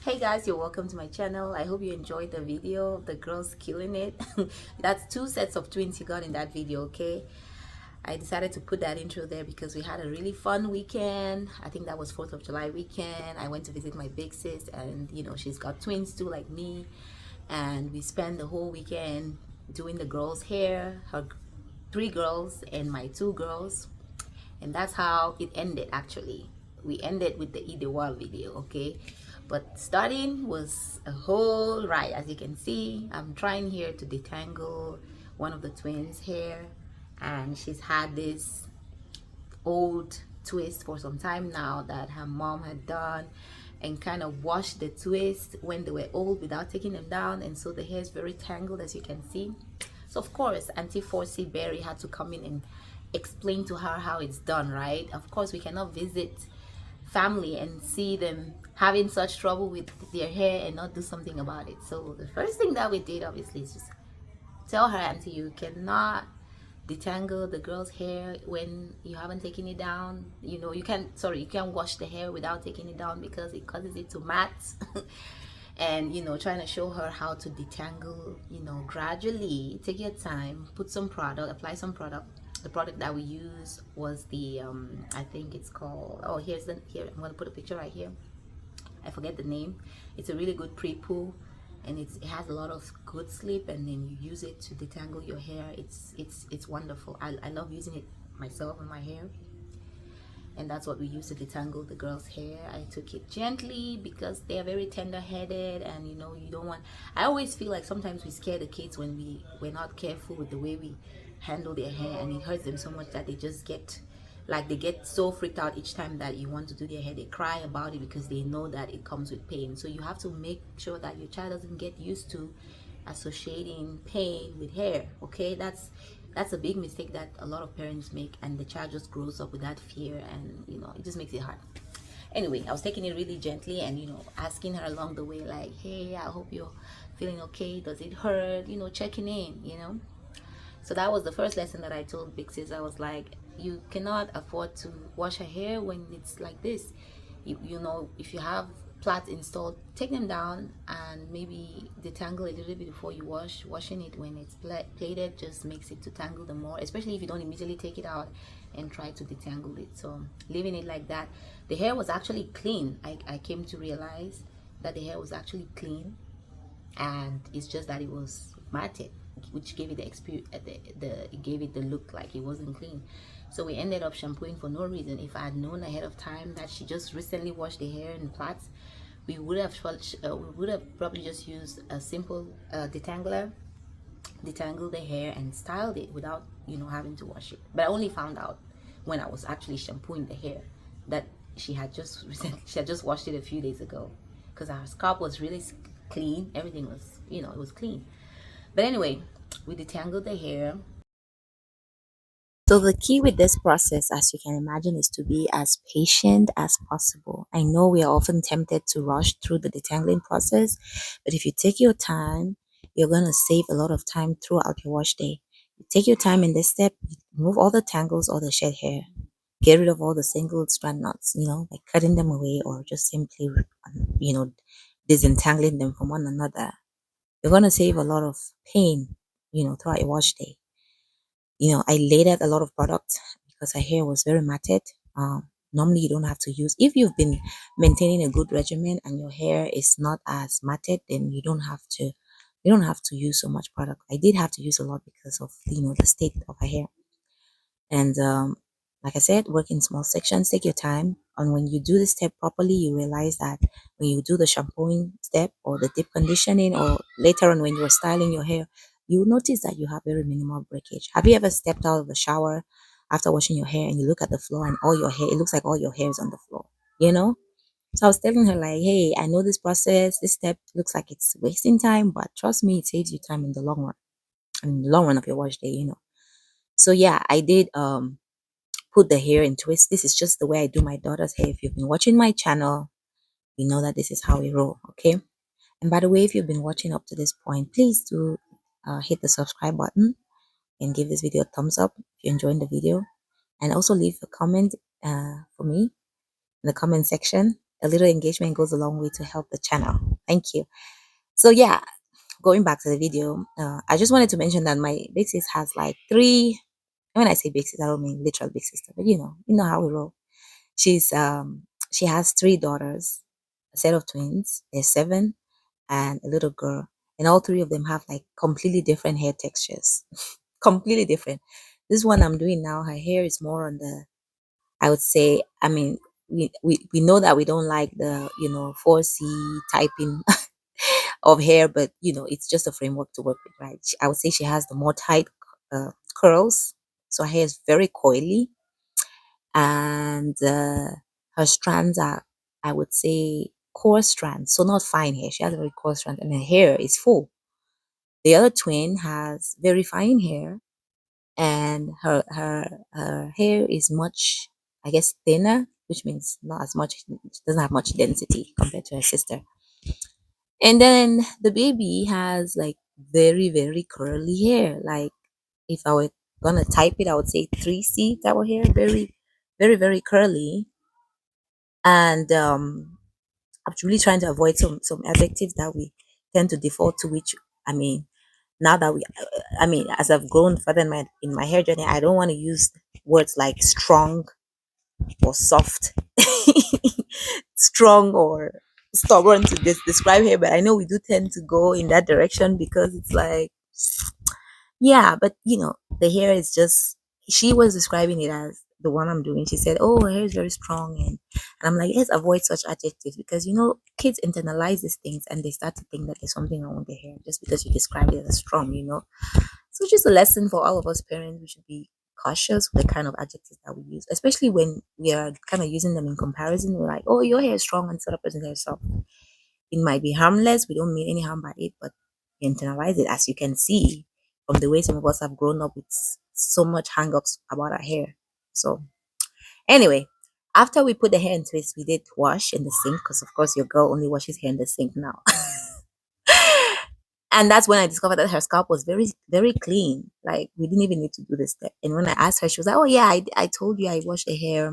Hey guys, you're welcome to my channel. I hope you enjoyed the video of the girls killing it. That's two sets of twins you got in that video. Okay, I decided to put that intro there because we had a really fun weekend. I think that was 4th of July weekend. I went to visit my big sis, and you know, she's got twins too like me, and we spent the whole weekend doing the girls hair, her three girls and my two girls. And that's how it ended. Actually, we ended with the eat the wall video. Okay, but starting was a whole ride. As you can see, I'm trying here to detangle one of the twins hair, and she's had this old twist for some time now that her mom had done and kind of washed the twist when they were old without taking them down, and so the hair is very tangled, as you can see. So of course Auntie Forsey Berry had to come in and explain to her how it's done, right? Of course we cannot visit family and see them having such trouble with their hair and not do something about it. So the first thing that we did obviously is just tell her, Auntie, you cannot detangle the girl's hair when you haven't taken it down. You know, you can't wash the hair without taking it down because it causes it to mat. And you know, trying to show her how to detangle, you know, gradually. Take your time, put some product, apply some product. The product that we use was the I think it's called, oh, here I'm going to put a picture right here. I forget the name. It's a really good pre-poo, and it has a lot of good sleep, and then you use it to detangle your hair. It's wonderful. I love using it myself in my hair, and that's what we use to detangle the girls' hair. I took it gently because they are very tender-headed, and you know, you don't want, I always feel like sometimes we scare the kids when we're not careful with the way we handle their hair, and it hurts them so much that they just get like, they get so freaked out each time that you want to do their hair. They cry about it because they know that it comes with pain. So you have to make sure that your child doesn't get used to associating pain with hair. Okay, that's a big mistake that a lot of parents make, and the child just grows up with that fear, and you know, it just makes it hard. Anyway, I was taking it really gently and, you know, asking her along the way, like, hey, I hope you're feeling okay, does it hurt, you know, checking in, you know. So that was the first lesson that I told big sis. I was like, you cannot afford to wash her hair when it's like this. You know, if you have plaits installed, take them down and maybe detangle a little bit before you wash. Washing it when it's plaited just makes it to tangle them more, especially if you don't immediately take it out and try to detangle it. So leaving it like that, the hair was actually clean. I came to realize that the hair was actually clean, and it's just that it was matted, which gave it the experience, it gave it the look like it wasn't clean. So we ended up shampooing for no reason. If I had known ahead of time that she just recently washed the hair in plaits, we would have probably just used a simple detangler, detangled the hair and styled it without, you know, having to wash it. But I only found out when I was actually shampooing the hair that she had just washed it a few days ago, because her scalp was really clean. Everything was, you know, it was clean. But anyway, we detangled the hair. So the key with this process, as you can imagine, is to be as patient as possible. I know we are often tempted to rush through the detangling process, but if you take your time, you're going to save a lot of time throughout your wash day. You take your time in this step, you remove all the tangles or the shed hair, get rid of all the single strand knots, you know, by cutting them away or just simply, you know, disentangling them from one another. You're going to save a lot of pain, you know, throughout your wash day. You know, I laid out a lot of products because her hair was very matted. Normally you don't have to use, if you've been maintaining a good regimen and your hair is not as matted, then you don't have to use so much product. I did have to use a lot because of, you know, the state of her hair. And like I said, work in small sections, take your time. And when you do the step properly, you realize that when you do the shampooing step or the deep conditioning, or later on when you're styling your hair, you will notice that you have very minimal breakage. Have you ever stepped out of the shower after washing your hair and you look at the floor and all your hair, it looks like all your hair is on the floor, you know? So I was telling her, like, hey, I know this process, this step looks like it's wasting time, but trust me, it saves you time in the long run, in the long run of your wash day, you know. So yeah, I did put the hair in twist. This is just the way I do my daughter's hair. If you've been watching my channel, you know that this is how we roll, okay? And by the way, if you've been watching up to this point, please do hit the subscribe button and give this video a thumbs up if you're enjoying the video. And also leave a comment for me in the comment section. A little engagement goes a long way to help the channel. Thank you. So yeah, going back to the video, I just wanted to mention that my big sis has like three. And when I say big sis, I don't mean literal big sister, but you know how we roll. She has three daughters, a set of twins. There's seven, and a little girl, and all three of them have like completely different hair textures. Completely different. This one I'm doing now, her hair is more on the, I would say, I mean, we know that we don't like the 4C typing of hair, but it's just a framework to work with, right? I would say she has the more tight curls, so her hair is very coily, and her strands are, I would say, coarse strands, so not fine hair. She has a very coarse strand, and her hair is full. The other twin has very fine hair, and her hair is much, I guess, thinner, which means not as much. She doesn't have much density compared to her sister. And then the baby has like very, very curly hair. Like if I were gonna type it, I would say 3C type of hair, very, very, very curly. And I'm really trying to avoid some adjectives that we tend to default to, which I mean, now that I mean, as I've grown further in my hair journey, I don't want to use words like strong or soft, strong or stubborn to describe hair, but I know we do tend to go in that direction because it's like, yeah, but the hair is just, she was describing it as the one I'm doing. She said, "Oh, her hair is very strong," and I'm like, let's avoid such adjectives because kids internalize these things and they start to think that there's something wrong with their hair just because you describe it as strong. So just a lesson for all of us parents. We should be cautious with the kind of adjectives that we use, especially when we are kind of using them in comparison. We're like, "Oh, your hair is strong," and the other person's hair is soft. It might be harmless. We don't mean any harm by it, but we internalize it, as you can see from the way some of us have grown up with so much hang-ups about our hair. So anyway, after we put the hair in twist, we did wash in the sink because of course your girl only washes hair in the sink now. And that's when I discovered that her scalp was very, very clean. Like we didn't even need to do this step. And when I asked her, she was like, "Oh yeah, I told you I washed the hair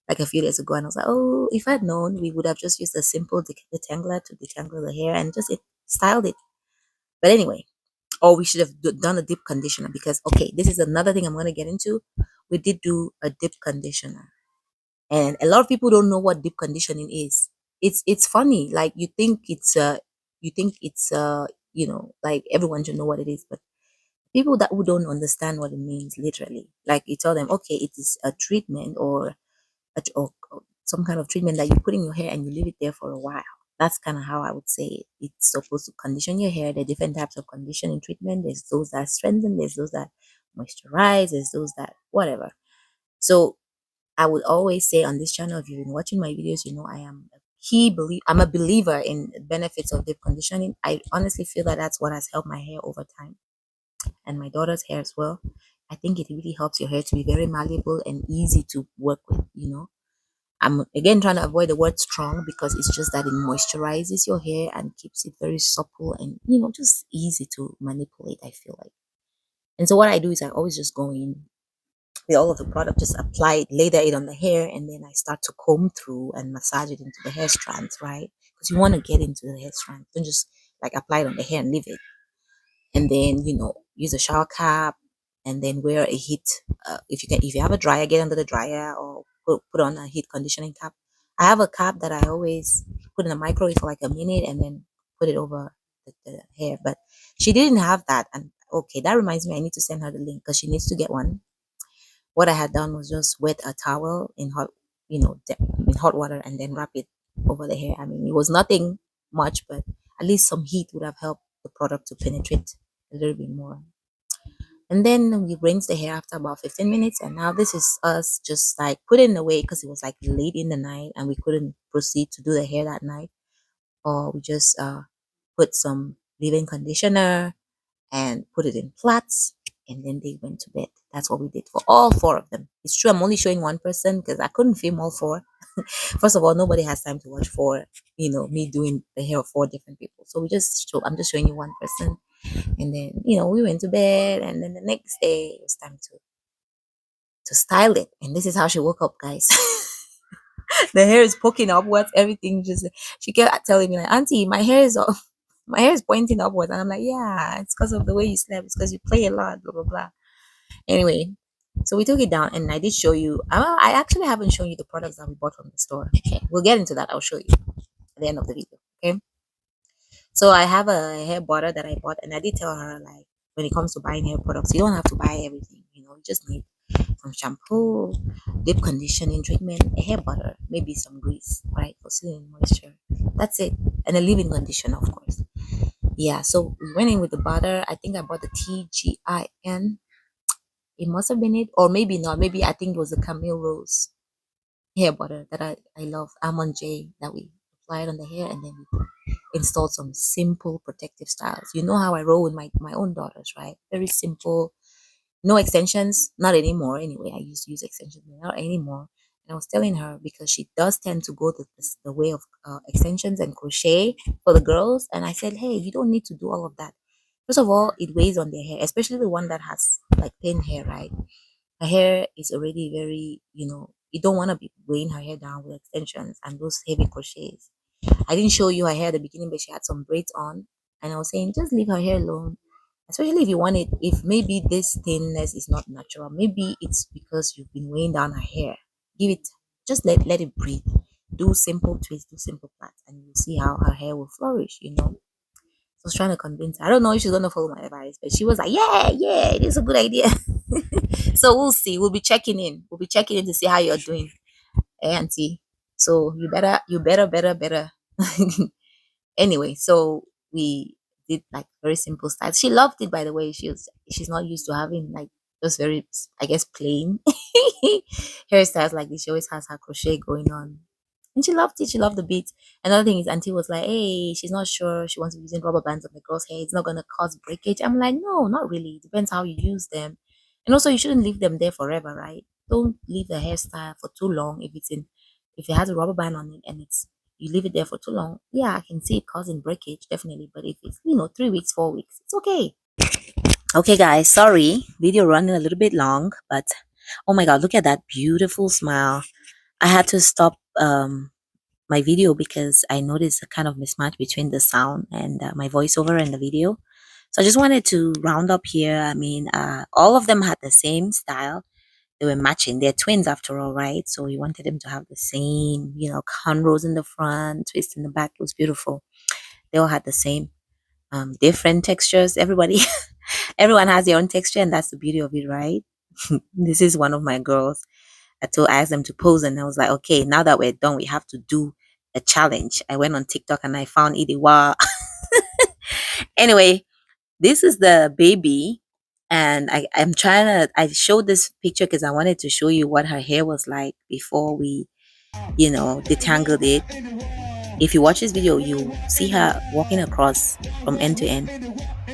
like a few days ago." And I was like, "Oh, if I'd known, we would have just used a simple detangler to detangle the hair and just styled it." But anyway, or we should have done a deep conditioner because, okay, this is another thing I'm going to get into. We did do a deep conditioner, and a lot of people don't know what deep conditioning is. It's funny. Like you think it's like everyone should know what it is, but people that who don't understand what it means literally, like you tell them, okay, it is a treatment or some kind of treatment that you put in your hair and you leave it there for a while. That's kind of how I would say it. It's supposed to condition your hair. There are different types of conditioning treatment. There's those that strengthen, there's those that moisturize, there's those that whatever. So I would always say on this channel, if you've been watching my videos, I'm a believer in the benefits of deep conditioning. I honestly feel that that's what has helped my hair over time and my daughter's hair as well. I think it really helps your hair to be very malleable and easy to work with. I'm again trying to avoid the word strong because it's just that it moisturizes your hair and keeps it very supple and just easy to manipulate, I feel like. And so what I do is I always just go in with all of the product, just apply it, lather it on the hair, and then I start to comb through and massage it into the hair strands, right? Because you want to get into the hair strands. Don't just like apply it on the hair and leave it. And then use a shower cap, and then wear a heat. If you have a dryer, get under the dryer or put on a heat conditioning cap. I have a cap that I always put in the microwave for like a minute and then put it over the hair. But she didn't have that, and okay, that reminds me, I need to send her the link because she needs to get one. What I had done was just wet a towel in in hot water and then wrap it over the hair. I mean, it was nothing much, but at least some heat would have helped the product to penetrate a little bit more. And then we rinse the hair after about 15 minutes. And now this is us just like putting it away because it was like late in the night and we couldn't proceed to do the hair that night. Or we just put some leave-in conditioner and put it in plaits, and then they went to bed. That's what we did for all four of them. It's true, I'm only showing one person because I couldn't film all four. First of all, nobody has time to watch four, me doing the hair of four different people. So I'm just showing you one person. And then, we went to bed, and then the next day it was time to style it. And this is how she woke up, guys. The hair is poking upwards, everything just, she kept telling me like, Auntie, my hair is off. My hair is pointing upwards. And I'm like, yeah, it's because of the way you slept. It's because you play a lot, blah, blah, blah. Anyway, so we took it down, and I did show you. I actually haven't shown you the products that we bought from the store. Okay, we'll get into that. I'll show you at the end of the video. Okay, so I have a hair butter that I bought, and I did tell her, like, when it comes to buying hair products, you don't have to buy everything. You just need some shampoo, deep conditioning treatment, a hair butter, maybe some grease, right, for sealing moisture. That's it, and a leave-in conditioner, of course. Yeah, so we went in with the butter. I think I bought the TGIN. It must have been it, or maybe not. Maybe I think it was the Camille Rose hair butter that I love, Almond J, that we applied on the hair, and then we installed some simple protective styles. You know how I roll with my own daughters, right? Very simple, no extensions, not anymore. Anyway, I used to use extensions, but not anymore. And I was telling her, because she does tend to go the way of extensions and crochet for the girls, and I said, hey, you don't need to do all of that. First of all, it weighs on their hair, especially the one that has like thin hair, right? Her hair is already very, you don't want to be weighing her hair down with extensions and those heavy crochets. I didn't show you her hair at the beginning, but she had some braids on, and I was saying, just leave her hair alone. Especially if you want it, if maybe this thinness is not natural, maybe it's because you've been weighing down her hair. Give it, just let it breathe. Do simple twists, do simple plaits, and you'll see how her hair will flourish. I was trying to convince her. I don't know if she's gonna follow my advice, but she was like, yeah, yeah, it is a good idea. So we'll see. We'll be checking in. We'll be checking in to see how you're doing, auntie. So you better. Anyway, so we did like very simple styles. She loved it, by the way. She's not used to having like those very, I guess, plain hairstyles like this. She always has her crochet going on. And she loved it. She loved the beat. Another thing is, Auntie was like, hey, she's not sure she wants to be using rubber bands on the girl's hair. It's not going to cause breakage. I'm like, no, not really. It depends how you use them. And also, you shouldn't leave them there forever, right? Don't leave the hairstyle for too long if it has a rubber band on it and you leave it there for too long. Yeah, I can see it causing breakage, definitely. But if it's, 3 weeks, 4 weeks, it's okay. Okay, guys, sorry. Video running a little bit long, but oh my God, look at that beautiful smile. I had to stop my video because I noticed a kind of mismatch between the sound and my voiceover and the video. So I just wanted to round up here. I mean, all of them had the same style. They were matching. They're twins after all, right? So we wanted them to have the same, cornrows in the front, twist in the back. It was beautiful. They all had the same, different textures. Everyone has their own texture, and that's the beauty of it, right? This is one of my girls. I asked them to pose, and I was like, okay, now that we're done, we have to do a challenge. I went on TikTok and I found Idiwa. Anyway, this is the baby, and I showed this picture because I wanted to show you what her hair was like before we, detangled it. If you watch this video, you see her walking across from end to end.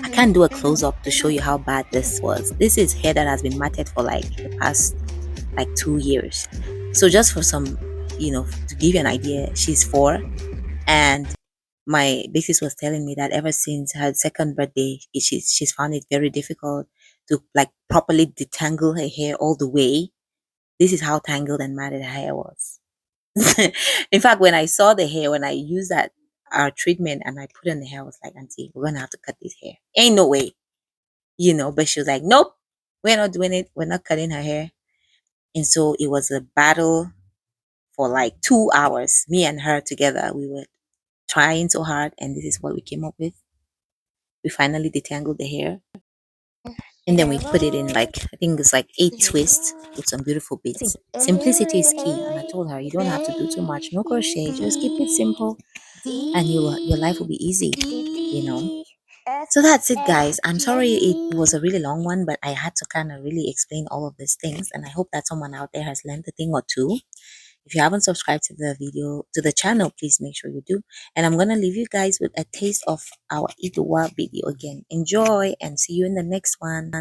I can't do a close up to show you how bad this was. This is hair that has been matted for like the past like 2 years. So just for some, to give you an idea, she's 4, and my basis was telling me that ever since her second birthday, she's found it very difficult to like properly detangle her hair all the way. This is how tangled and matted her hair was. In fact, when I saw the hair, when I used that our treatment and I put it in the hair, I was like, Auntie, we're gonna have to cut this hair. Ain't no way, But she was like, nope, we're not doing it. We're not cutting her hair. And so it was a battle for like 2 hours. Me and her together, we were trying so hard, and this is what we came up with. We finally detangled the hair, and then we put it in like, I think it's like 8 twists with some beautiful beads. Simplicity is key, and I told her, you don't have to do too much, no crochet, just keep it simple, and your life will be easy. So that's it, guys. I'm sorry it was a really long one, but I had to kind of really explain all of these things, and I hope that someone out there has learned a thing or two. If you haven't subscribed to the channel, please make sure you do. And I'm gonna leave you guys with a taste of our Ituwa video again. Enjoy and see you in the next one.